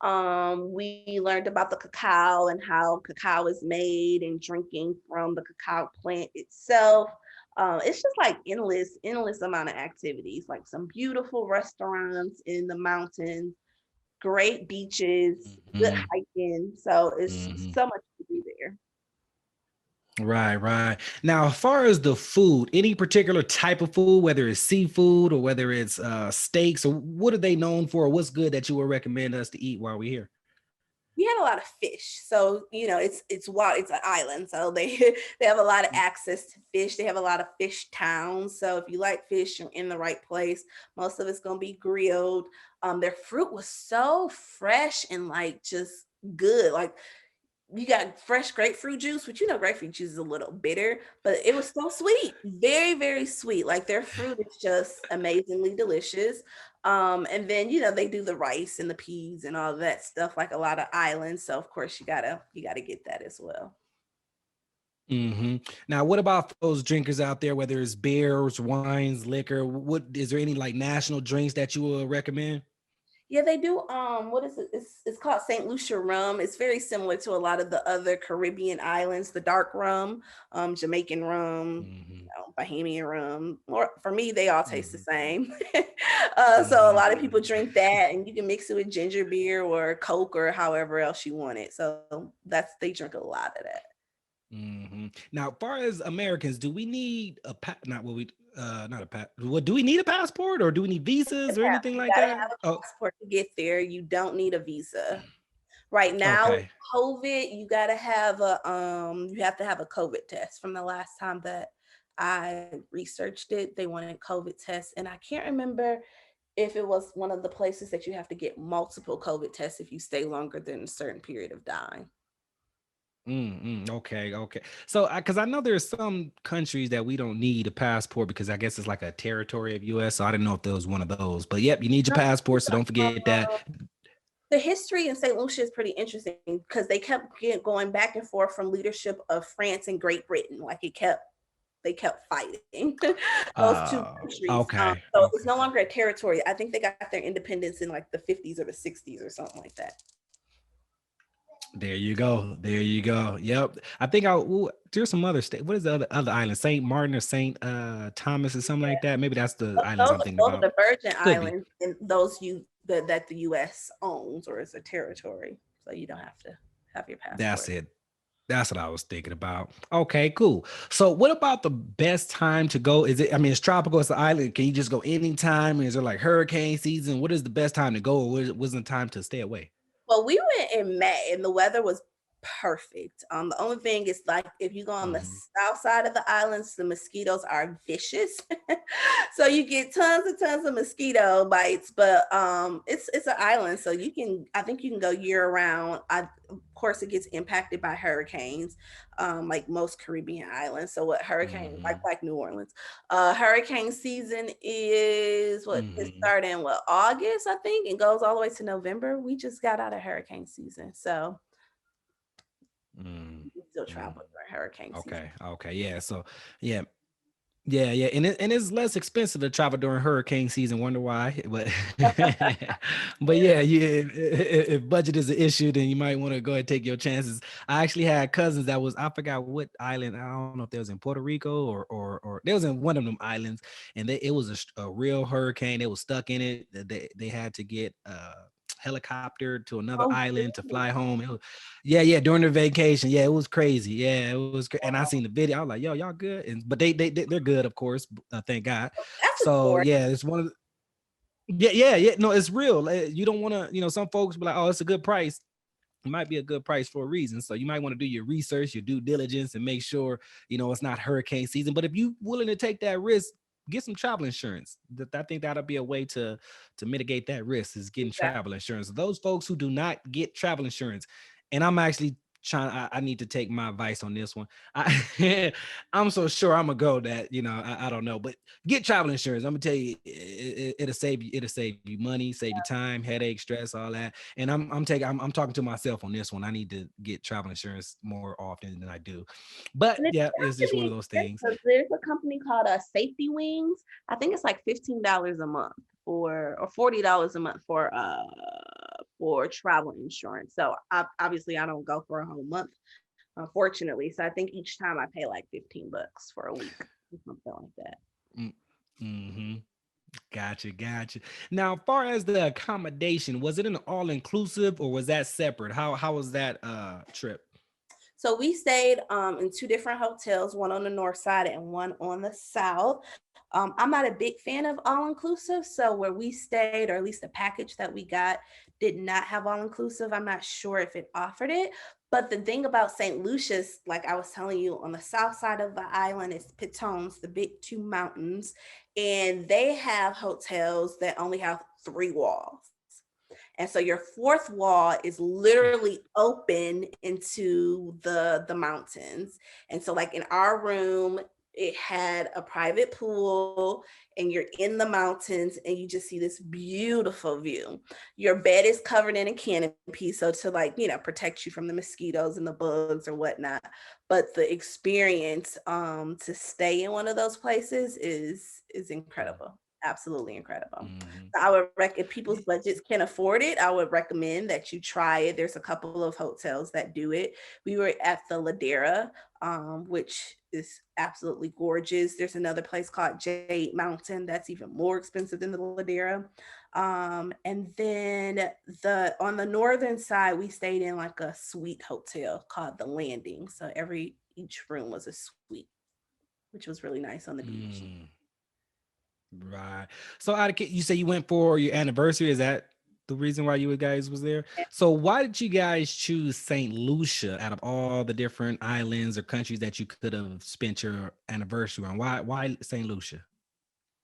We learned about the cacao and how cacao is made and drinking from the cacao plant itself. It's just like endless amount of activities, like some beautiful restaurants in the mountains, great beaches, good Mhm, hiking. So it's mhm. so much to do there. Right, right. Now, as far as the food, any particular type of food, whether it's seafood or whether it's steaks, or what are they known for? Or what's good that you would recommend us to eat while we're here? We have a lot of fish, so it's wild. It's an island, so they they have a lot of access to fish. They have a lot of fish towns. So if you like fish, you're in the right place. Most of it's gonna be grilled. Their fruit was so fresh and like just good. Like you got fresh grapefruit juice, which grapefruit juice is a little bitter, but it was so sweet, very, very sweet. Like their fruit is just amazingly delicious. And then they do the rice and the peas and all that stuff, like a lot of islands. So of course you gotta get that as well. Hmm. Now, what about those drinkers out there, whether it's beers, wines, liquor? What is there any like national drinks that you would recommend? Yeah, they do. What is it? It's called St Lucia rum. It's very similar to a lot of the other Caribbean islands. The dark rum, Jamaican rum, Hmm. Bahamian rum. Or for me, they all taste the Hmm. same. So a Hmm. lot of people drink that, and you can mix it with ginger beer or Coke or however else you want it. So they drink a lot of that. Hmm. Now, far as Americans, do we need not what we not a what do we need a passport or do we need visas or anything You like gotta that? have a Oh, passport to get there. You don't need a visa. Right now with okay. COVID, you have to have a COVID test. From the last time that I researched it, they wanted COVID tests. And I can't remember if it was one of the places that you have to get multiple COVID tests if you stay longer than a certain period of time. Okay, okay. So, because I know there's some countries that we don't need a passport because I guess it's like a territory of U.S. So I didn't know if there was one of those. But yep, you need your passport, so don't forget that. The history in St. Lucia is pretty interesting because they kept going back and forth from leadership of France and Great Britain. Like they kept fighting those two countries. Okay, So it's okay. no longer a territory. I think they got their independence in like the 50s or the 60s or something like that. There you go. There you go. Yep. I think there's some other state. What is the other island? Saint Martin or Saint Thomas or something like that. Maybe that's the islands I'm thinking Those are about. the Virgin Could be. Islands, and that the U.S. owns or is a territory. So you don't have to have your That's passport. it. That's what I was thinking about. Okay, cool. So, what about the best time to go? Is it? I mean, it's tropical. It's an island. Can you just go anytime? Is there like hurricane season? What is the best time to go? Or wasn't time to stay away? Well, we went in May and the weather was perfect. The only thing is like if you go on the Hmm. south side of the islands, the mosquitoes are vicious. So you get tons and tons of mosquito bites, but it's an island, so I think you can go year round. Of course it gets impacted by hurricanes, like most Caribbean islands. So what hurricane Hmm. like New Orleans. Hurricane season is what it Hmm. started in August, I think, and goes all the way to November. We just got out of hurricane season, so Mm. we can still Mm. travel during hurricane season. Okay. Okay. Yeah. So, yeah. Yeah, yeah, and it's less expensive to travel during hurricane season. Wonder why, but but yeah, if budget is an issue, then you might want to go ahead and take your chances. I actually had cousins that was I forgot what island. I don't know if they was in Puerto Rico or they was in one of them islands, and it was a real hurricane. They was stuck in it. They had to get helicopter to another Oh, island to really? fly home. Yeah, yeah, during the vacation. Yeah, it was crazy. Yeah, it was and I seen the video. I was like, yo, y'all good? And but they're good, of course. Thank God. That's a So story. yeah, it's one of the, yeah, yeah, yeah. No, it's real. You don't want to, some folks be like, oh, it's a good price. It might be a good price for a reason. So you might want to do your research, your due diligence, and make sure it's not hurricane season. But if you willing to take that risk, get some travel insurance. I think that'll be a way to mitigate that risk is getting Exactly. travel insurance. Those folks who do not get travel insurance, and I'm actually trying. I need to take my advice on this one. I'm so sure I'm gonna go that I don't know, but get travel insurance. I'm gonna tell you, it'll save you. It'll save you money, save you time, headache, stress, all that. And I'm talking to myself on this one. I need to get travel insurance more often than I do. But And it yeah, doesn't it's have to just one be of those things. expensive. There's a company called Safety Wings. I think it's like $15 a month or $40 a month for travel insurance. So obviously I don't go for a whole month, unfortunately. So I think each time I pay like $15 for a week. something like that. Mm-hmm. Gotcha. Now, as far as the accommodation, was it an all inclusive or was that separate? How was that trip? So we stayed in two different hotels, one on the north side and one on the south. I'm not a big fan of all inclusive. So where we stayed, or at least the package that we got, did not have all inclusive. I'm not sure if it offered it. But the thing about St. Lucia's, like I was telling you, on the south side of the island is Pitones, the big two mountains, and they have hotels that only have three walls. And so your fourth wall is literally open into the mountains. And so like in our room, it had a private pool and you're in the mountains and you just see this beautiful view. Your bed is covered in a canopy, so to like, protect you from the mosquitoes and the bugs or whatnot. But the experience to stay in one of those places is incredible. Absolutely incredible. Mhm. So I would if people's budgets can afford it, I would recommend that you try it. There's a couple of hotels that do it. We were at the Ladera, which is absolutely gorgeous. There's another place called Jade Mountain that's even more expensive than the Ladera. And then on the northern side, we stayed in like a suite hotel called the Landing. So each room was a suite, which was really nice on the beach. Mm, right. So you say you went for your anniversary. Is that the reason why you guys was there? So why did you guys choose St. Lucia out of all the different islands or countries that you could have spent your anniversary on? Why St. Lucia?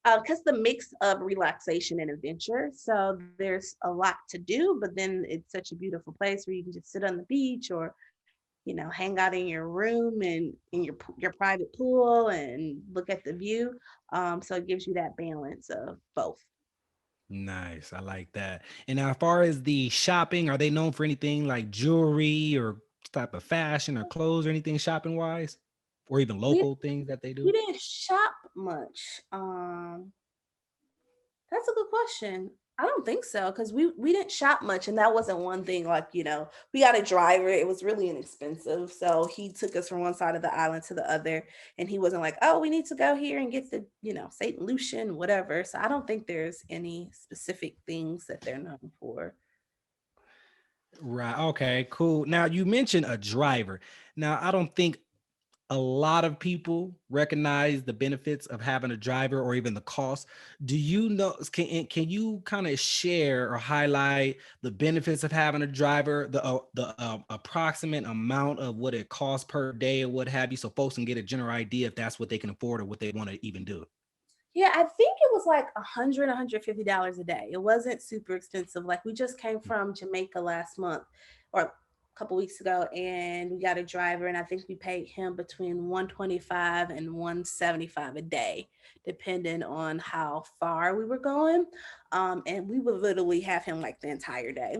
Because the mix of relaxation and adventure. So there's a lot to do, but then it's such a beautiful place where you can just sit on the beach or, hang out in your room and in your private pool and look at the view. So it gives you that balance of both. Nice. I like that. And now, as far as the shopping, are they known for anything like jewelry or type of fashion or clothes or anything shopping wise? Or even We local things that they we do? didn't shop much. That's a good question. I don't think so because we didn't shop much, and that wasn't one thing. Like we got a driver. It was really inexpensive, so he took us from one side of the island to the other, and he wasn't like, "Oh, we need to go here and get the Saint Lucian, whatever." So I don't think there's any specific things that they're known for. Right. Okay, cool. Now you mentioned a driver. Now I don't think a lot of people recognize the benefits of having a driver or even the cost. Do you know, can you kind of share or highlight the benefits of having a driver, the approximate amount of what it costs per day or what have you, so folks can get a general idea if that's what they can afford or what they want to even do? Yeah, I think it was like $150 a day. It wasn't super expensive. Like we just came from Jamaica last month or a couple weeks ago, and we got a driver, and I think we paid him between 125 and 175 a day, depending on how far we were going. And we would literally have him like the entire day.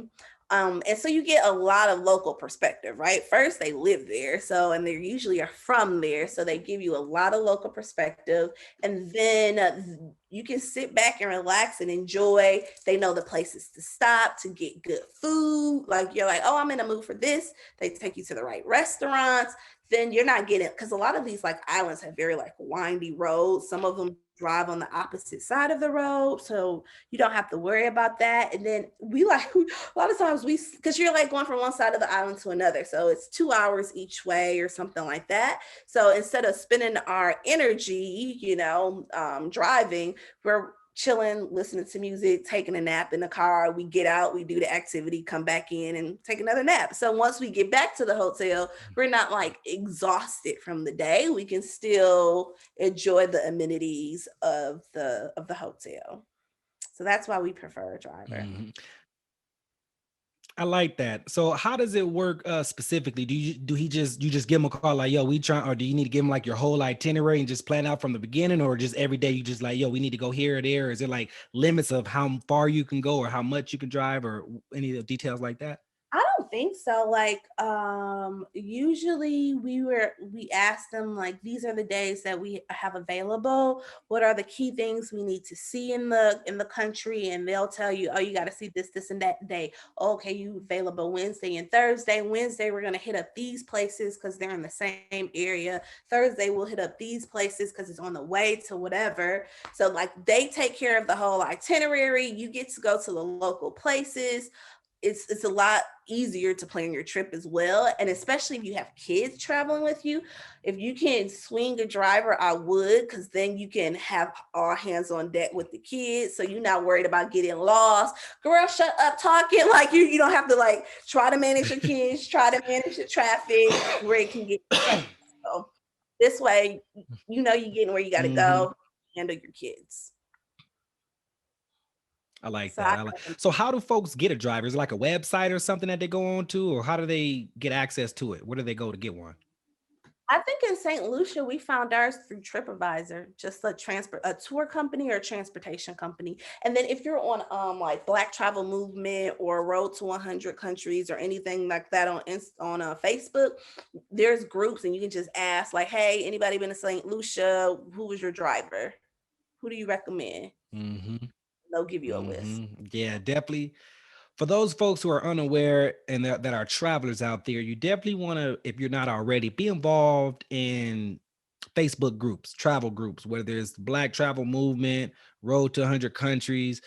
And so you get a lot of local perspective, right? First, they live there. So, and they usually are from there. So they give you a lot of local perspective. And then you can sit back and relax and enjoy. They know the places to stop to get good food. Like you're like, oh, I'm in a mood for this. They take you to the right restaurants. Then you're not getting, because a lot of these like islands have very like windy roads. Some of them drive on the opposite side of the road. So you don't have to worry about that. And then we like, a lot of times because you're like going from one side of the island to another. So it's 2 hours each way or something like that. So instead of spending our energy, driving, we're chilling, listening to music, taking a nap in the car. We get out, we do the activity, come back in and take another nap. So once we get back to the hotel, we're not like exhausted from the day. We can still enjoy the amenities of the hotel. So that's why we prefer a driver. Mhm. I like that. So how does it work specifically? You just give him a call like, yo, we try, or do you need to give him like your whole itinerary and just plan out from the beginning, or just every day you just like, yo, we need to go here or there? Or is it like limits of how far you can go or how much you can drive or any of the details like that? I don't think so. Like, usually we ask them like, these are the days that we have available. What are the key things we need to see in the country? And they'll tell you, oh, you got to see this and that day. Okay, you available Wednesday and Thursday. Wednesday we're gonna hit up these places because they're in the same area. Thursday we'll hit up these places because it's on the way to whatever. So like they take care of the whole itinerary. You get to go to the local places. It's a lot easier to plan your trip as well, and especially if you have kids traveling with you. If you can swing a driver, I would, because then you can have all hands on deck with the kids, so you're not worried about getting lost. Girl, shut up talking. Like you don't have to like try to manage your kids, try to manage the traffic where it can get so this way you know you're getting where you got to go, handle your kids. I like So that. So how do folks get a driver? Is it like a website or something that they go on to, or how do they get access to it? Where do they go to get one? I think in St. Lucia, we found ours through TripAdvisor, just a tour company or a transportation company. And then if you're on like Black Travel Movement or Road to 100 Countries or anything like that on Facebook, there's groups and you can just ask like, hey, anybody been to St. Lucia? Who was your driver? Who do you recommend? Mm-hmm. They'll give you a list. Mm-hmm. Yeah, definitely. For those folks who are unaware and that are travelers out there, you definitely want to, if you're not already, be involved in Facebook groups, travel groups, whether it's Black Travel Movement, Road to 100 Countries,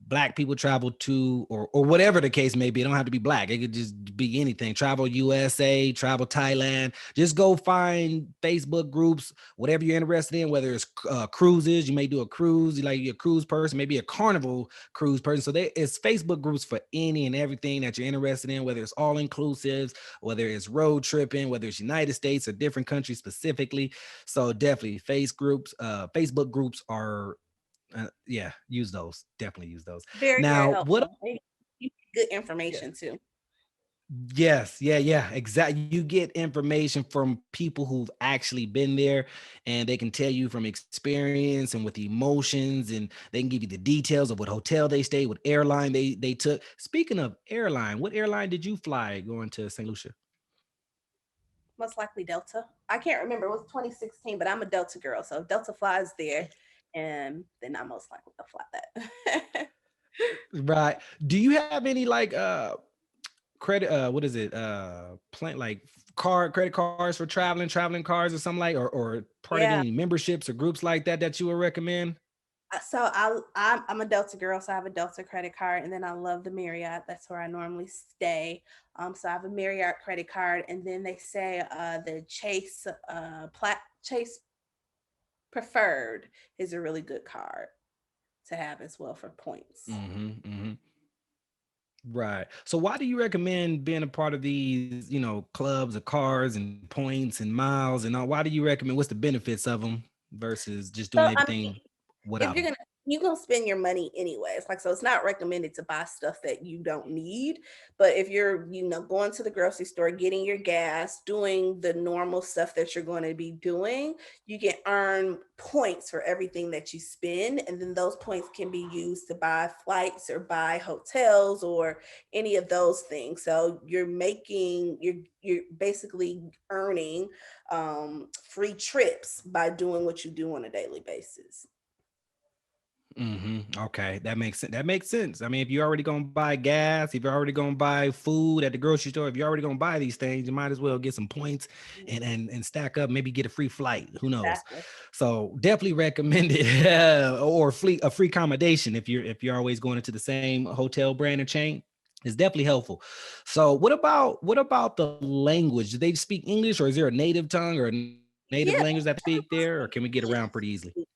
Black people travel to, or whatever the case may be. It don't have to be Black. It could just be anything. Travel USA, Travel Thailand. Just go find Facebook groups, whatever you're interested in, whether it's cruises. You may do a cruise, like you're a cruise person, maybe a carnival cruise person. So there is Facebook groups for any and everything that you're interested in, whether it's all inclusives, whether it's road tripping, whether it's United States or different countries specifically. So definitely Facebook groups are, use those. Definitely use those. Very, very Now, what? helpful. And you get good information too. Yes, yeah, exactly. You get information from people who've actually been there, and they can tell you from experience and with emotions, and they can give you the details of what hotel they stayed, what airline they took. Speaking of airline, what airline did you fly going to St. Lucia? Most likely Delta. I can't remember. It was 2016, but I'm a Delta girl. So if Delta flies there, and then I most likely will fly that. Right. Do you have any like credit what is it plan like credit cards for traveling cars or something like, or part of Yeah. any memberships or groups like that you would recommend? I'm a Delta girl, so I have a Delta credit card, and then I love the Marriott. That's where I normally stay. So I have a Marriott credit card, and then they say the Chase Preferred is a really good card to have as well for points. Mm-hmm. Right. So why do you recommend being a part of these, clubs of cars and points and miles and all? Why do you recommend, what's the benefits of them versus just So doing I mean, everything if without you're them? gonna spend your money anyways, like, so it's not recommended to buy stuff that you don't need. But if you're going to the grocery store, getting your gas, doing the normal stuff that you're going to be doing, you can earn points for everything that you spend, and then those points can be used to buy flights or buy hotels or any of those things. So you're basically earning free trips by doing what you do on a daily basis. Okay, that makes sense. That makes sense. I mean, if you're already gonna buy gas, if you're already gonna buy food at the grocery store, if you're already gonna buy these things, you might as well get some points and stack up. Maybe get a free flight. Who knows? Exactly. So definitely recommend it, or a free accommodation if you're always going into the same hotel brand or chain. It's definitely helpful. So what about the language? Do they speak English, or is there a native tongue or a native Yeah, language that speak everyone there, or speaks can we get around pretty easily? English.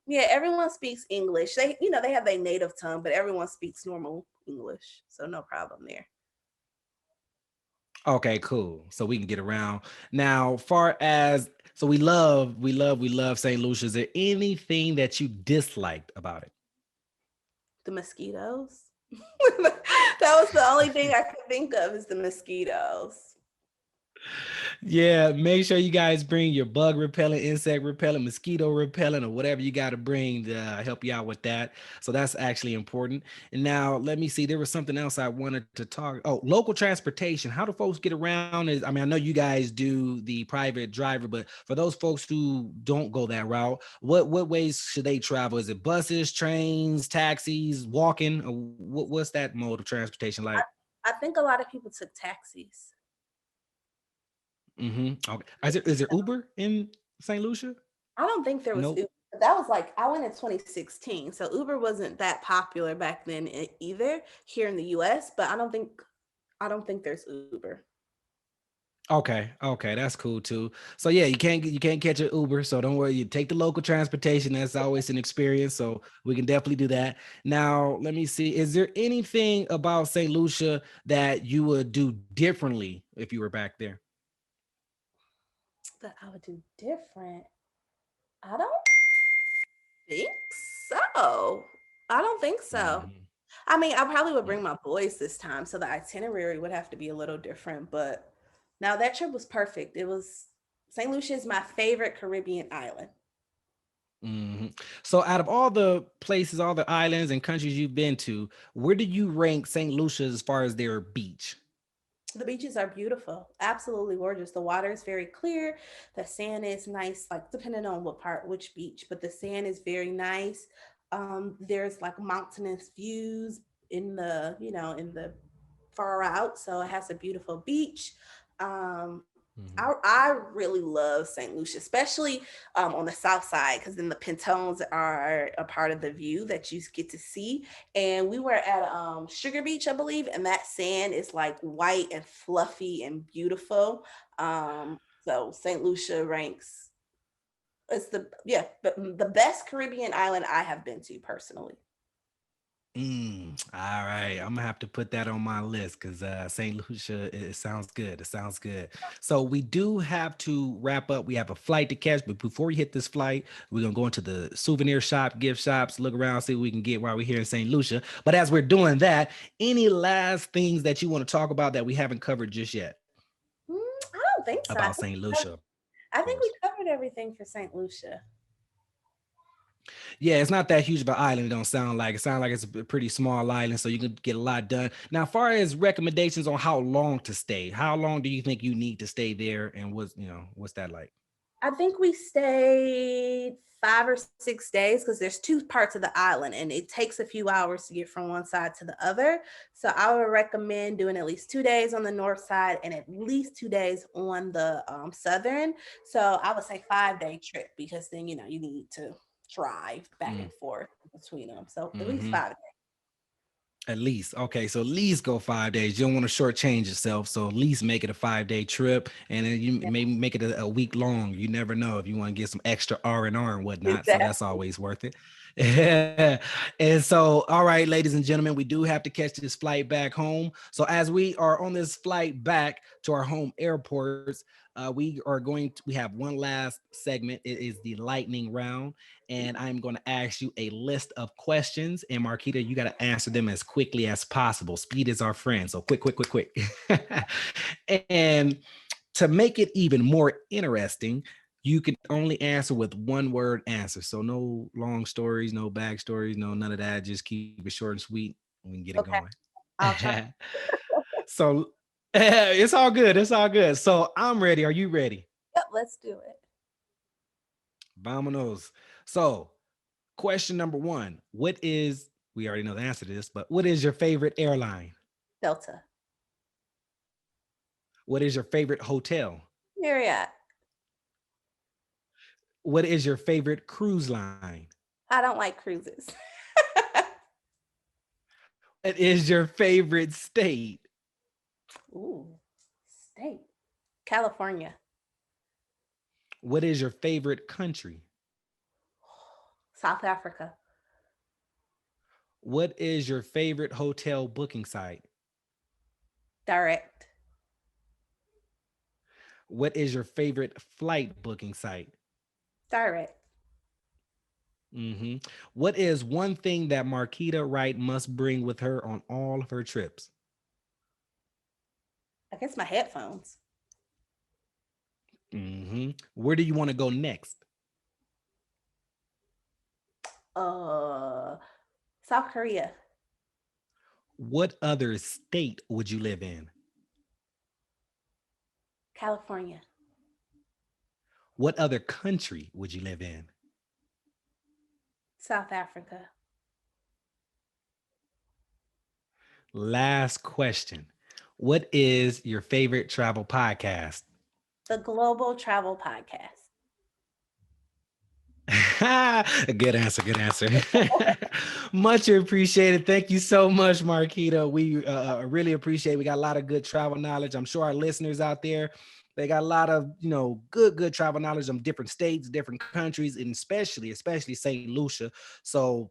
Yeah, everyone speaks English. They have their native tongue, but everyone speaks normal English, so no problem there. Okay, cool. So we can get around. Now, far as so we love St. Lucia. Is there anything that you disliked about it? The mosquitoes. That was the only thing I could think of is the mosquitoes. Yeah, make sure you guys bring your bug repellent, insect repellent, mosquito repellent, or whatever you got to bring to help you out with that. So that's actually important. And now let me see. There was something else I wanted to talk. Oh, local transportation. How do folks get around? Is I mean, I know you guys do the private driver, but for those folks who don't go that route, what ways should they travel? Is it buses, trains, taxis, walking? Or what's that mode of transportation like? I think a lot of people took taxis. Okay. Is there Uber in St. Lucia? I don't think there was Nope. Uber. That was like I went in 2016, so Uber wasn't that popular back then either here in the US, but I don't think there's Uber. Okay, that's cool too. So yeah, you can't catch an Uber, so don't worry. You take the local transportation. That's always an experience. So we can definitely do that. Now, let me see. Is there anything about St. Lucia that you would do differently if you were back there? That I would do different. I don't think so. I don't think so. Mhm. I mean, I probably would Mm. bring my boys this time, so the itinerary would have to be a little different. But now that trip was perfect. It was St. Lucia is my favorite Caribbean island. Mhm. So out of all the places, all the islands and countries you've been to, where do you rank St. Lucia as far as their beach? The beaches are beautiful, absolutely gorgeous. The water is very clear. The sand is nice, like depending on what part, which beach, but the sand is very nice. There's like mountainous views in the far out, so it has a beautiful beach. Um, Mhm. I really love St. Lucia, especially on the south side, because then the Pentones are a part of the view that you get to see. And we were at Sugar Beach, I believe, and that sand is like white and fluffy and beautiful. So St. Lucia ranks it's the best Caribbean island I have been to personally. All right, I'm gonna have to put that on my list because St. Lucia, it sounds good. It sounds good. So we do have to wrap up. We have a flight to catch, but before we hit this flight, we're gonna go into the souvenir shop, gift shops, look around, see what we can get while we're here in St. Lucia. But as we're doing that, any last things that you want to talk about that we haven't covered just yet I don't think so. about St. Lucia, of I think we course. covered everything for St. Lucia. Yeah, it's not that huge of an island. It don't sound like it. Sounds like it's a pretty small island, so you can get a lot done. Now, as far as recommendations on how long to stay, how long do you think you need to stay there, and what's that like? I think we stayed 5 or 6 days because there's two parts of the island and it takes a few hours to get from one side to the other. So I would recommend doing at least 2 days on the north side and at least 2 days on the southern. So I would say 5 day trip because then you need to drive back and forth between them. So at least Mm-hmm. 5 days. At least. Okay. So at least go 5 days. You don't want to shortchange yourself. So at least make it a 5 day trip. And then you maybe make it a week long. You never know if you want to get some extra R and whatnot. So that's Exactly. always worth it. Yeah. And so, all right, ladies and gentlemen, we do have to catch this flight back home. So as we are on this flight back to our home airports, we have one last segment. It is the lightning round, and I'm going to ask you a list of questions. And Marquita, you got to answer them as quickly as possible. Speed is our friend. So quick, quick, quick, quick. And to make it even more interesting, you can only answer with one word answer. So no long stories, no backstories, no none of that. Just keep it short and sweet. We can get it Okay. going. I'll try. So it's all good. It's all good. So I'm ready. Are you ready? Yep, let's do it. Vamonos. So question number one, we already know the answer to this, but what is your favorite airline? Delta. What is your favorite hotel? Marriott. What is your favorite cruise line? I don't like cruises. What is your favorite state? Ooh, state. California. What is your favorite country? South Africa. What is your favorite hotel booking site? Direct. What is your favorite flight booking site? Direct. hmm What is one thing that Marquita Wright must bring with her on all of her trips? I guess my headphones. Where do you want to go next? Uh, South Korea, What other state would you live in? California, What other country would you live in? South Africa. Last question. What is your favorite travel podcast? The Global Travel Podcast. Good answer. Good answer. Much appreciated. Thank you so much, Marquita. We really appreciate. We got a lot of good travel knowledge. I'm sure our listeners out there, they got a lot of good travel knowledge on different states, different countries, and especially St. Lucia. So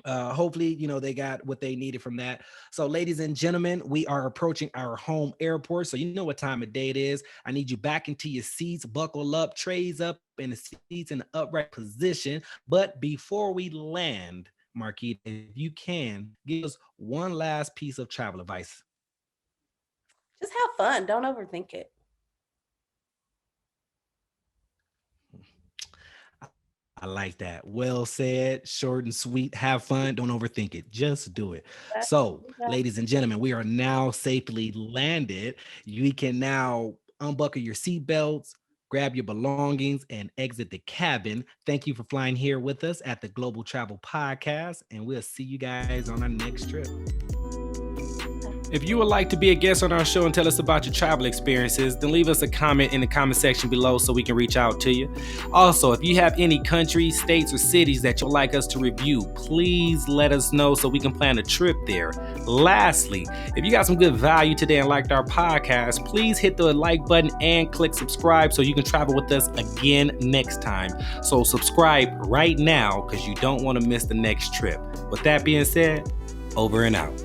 hopefully they got what they needed from that. So ladies and gentlemen, we are approaching our home airport, so you know what time of day it is. I need you back into your seats, buckle up, trays up in the seats in the upright position. But before we land, Marquita, if you can give us one last piece of travel advice. Just have fun. Don't overthink it. I like that. Well said, short and sweet. Have fun. Don't overthink it. Just do it. So, ladies and gentlemen, we are now safely landed. You can now unbuckle your seatbelts, grab your belongings, and exit the cabin. Thank you for flying here with us at the Global Travel Podcast, and we'll see you guys on our next trip. If you would like to be a guest on our show and tell us about your travel experiences, then leave us a comment in the comment section below so we can reach out to you. Also, if you have any countries, states, or cities that you'd like us to review, please let us know so we can plan a trip there. Lastly, if you got some good value today and liked our podcast, please hit the like button and click subscribe so you can travel with us again next time. So subscribe right now because you don't want to miss the next trip. With that being said, over and out.